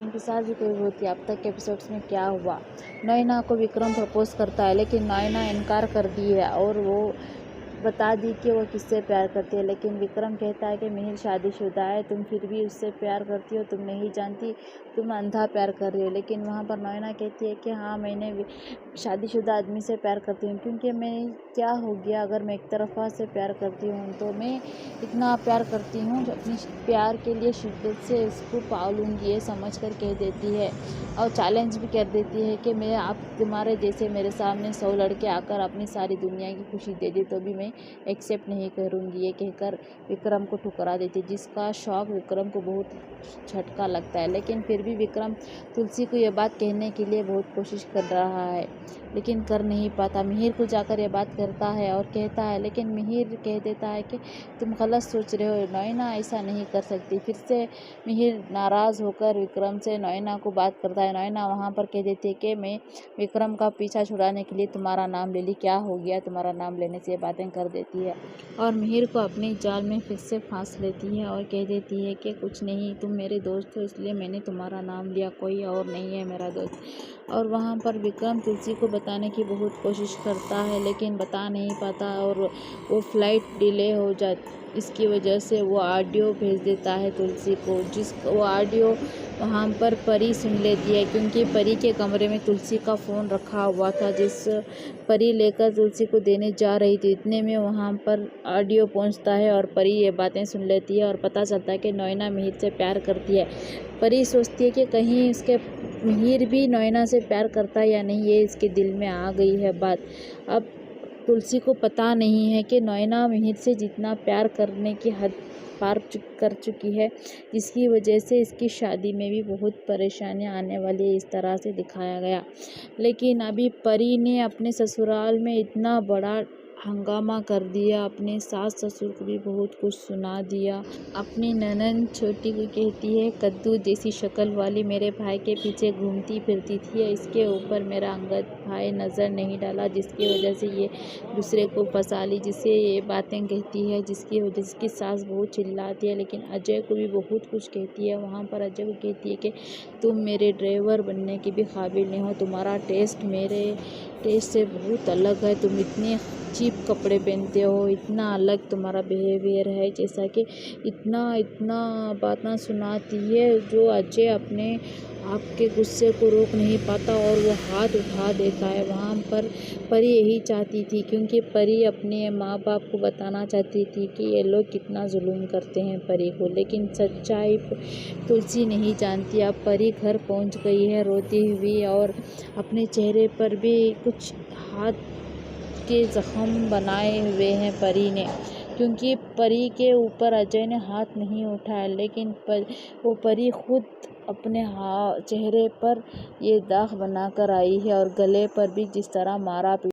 के साथ भी कोई होती। अब तक के एपिसोड्स में क्या हुआ? नैना को विक्रम प्रपोज करता है, लेकिन नैना इनकार कर दी है और वो बता दी कि वो किससे प्यार करती है। लेकिन विक्रम कहता है कि मिहिर शादीशुदा है, तुम फिर भी उससे प्यार करती हो, तुम नहीं जानती, तुम अंधा प्यार कर रही हो। लेकिन वहाँ पर नैना कहती है कि हाँ, मैंने शादीशुदा आदमी से प्यार करती हूँ, क्योंकि मैं क्या हो गया अगर मैं एक तरफा से प्यार करती हूँ, तो मैं इतना प्यार करती हूँ, अपनी प्यार के लिए शिद्दत से उसको पा लूँगी, ये समझ कर कह देती है। और चैलेंज भी कर देती है कि मैं आप तुम्हारे जैसे मेरे सामने 100 लड़के आकर अपनी सारी दुनिया की खुशी दे दे तो भी मैं एक्सेप्ट नहीं करूँगी, ये कहकर विक्रम को ठुकरा देती है, जिसका शौक विक्रम को बहुत झटका लगता है। लेकिन फिर भी विक्रम तुलसी को ये बात कहने के लिए बहुत कोशिश कर रहा है, लेकिन कर नहीं पाता। मिहिर को जाकर ये बात करता है और कहता है, लेकिन मिहिर कह देता है कि तुम गलत सोच रहे हो, नैना ऐसा नहीं कर सकती। फिर से मिहिर नाराज़ होकर विक्रम से नैना को बात करता है। नैना वहाँ पर कह देती है कि मैं विक्रम का पीछा छुड़ाने के लिए तुम्हारा नाम ले ली, क्या हो गया तुम्हारा नाम लेने से, ये बातें कर देती है और मिहिर को अपने जाल में फिर से फांस लेती है और कह देती है कि कुछ नहीं, तुम मेरे दोस्त हो इसलिए मैंने तुम्हारा नाम लिया, कोई और नहीं है मेरा दोस्त। और वहाँ पर विक्रम तुलसी को बताने की बहुत कोशिश करता है, लेकिन बता नहीं पाता और वो फ्लाइट डिले हो जाती, इसकी वजह से वो ऑडियो भेज देता है तुलसी को, वो ऑडियो वहाँ पर परी सुन लेती है, क्योंकि परी के कमरे में तुलसी का फ़ोन रखा हुआ था, जिस परी लेकर तुलसी को देने जा रही थी। इतने में वहाँ पर ऑडियो पहुँचता है और परी ये बातें सुन लेती है और पता चलता है कि नैना मिहिर से प्यार करती है। परी सोचती है कि कहीं इसके मिहिर भी नैना से प्यार करता है या नहीं, ये इसके दिल में आ गई है बात। अब तुलसी को पता नहीं है कि नैना मिहिर से जितना प्यार करने की हद पार कर चुकी है, जिसकी वजह से इसकी शादी में भी बहुत परेशानियां आने वाली है, इस तरह से दिखाया गया। लेकिन अभी परी ने अपने ससुराल में इतना बड़ा हंगामा कर दिया, अपने सास ससुर को भी बहुत कुछ सुना दिया। अपनी ननंद छोटी को कहती है, कद्दू जैसी शक्ल वाली मेरे भाई के पीछे घूमती फिरती थी, इसके ऊपर मेरा अंगद भाई नज़र नहीं डाला, जिसकी वजह से ये दूसरे को फंसा ली, जिसे ये बातें कहती है, जिसकी वजह से इसकी सास बहुत चिल्लाती है। लेकिन अजय को भी बहुत कुछ कहती है। वहाँ पर अजय को कहती है कि तुम मेरे ड्राइवर बनने की भी काबिल नहीं हो, तुम्हारा टेस्ट मेरे टेस्ट से बहुत अलग है, तुम इतने चीप कपड़े पहनते हो, इतना अलग तुम्हारा बिहेवियर है, जैसा कि इतना बातें सुनाती है, जो अजय अपने आपके गुस्से को रोक नहीं पाता और वो हाथ उठा देता है। वहाँ पर परी यही चाहती थी, क्योंकि परी अपने माँ बाप को बताना चाहती थी कि ये लोग कितना जुल्म करते हैं परी को, लेकिन सच्चाई तुलसी नहीं जानती। अब परी घर पहुँच गई है रोती हुई और अपने चेहरे पर भी कुछ हाथ के जख्म बनाए हुए हैं परी ने, क्योंकि परी के ऊपर अजय ने हाथ नहीं उठाया, लेकिन वो परी खुद अपने चेहरे पर ये दाग बनाकर आई है और गले पर भी जिस तरह मारा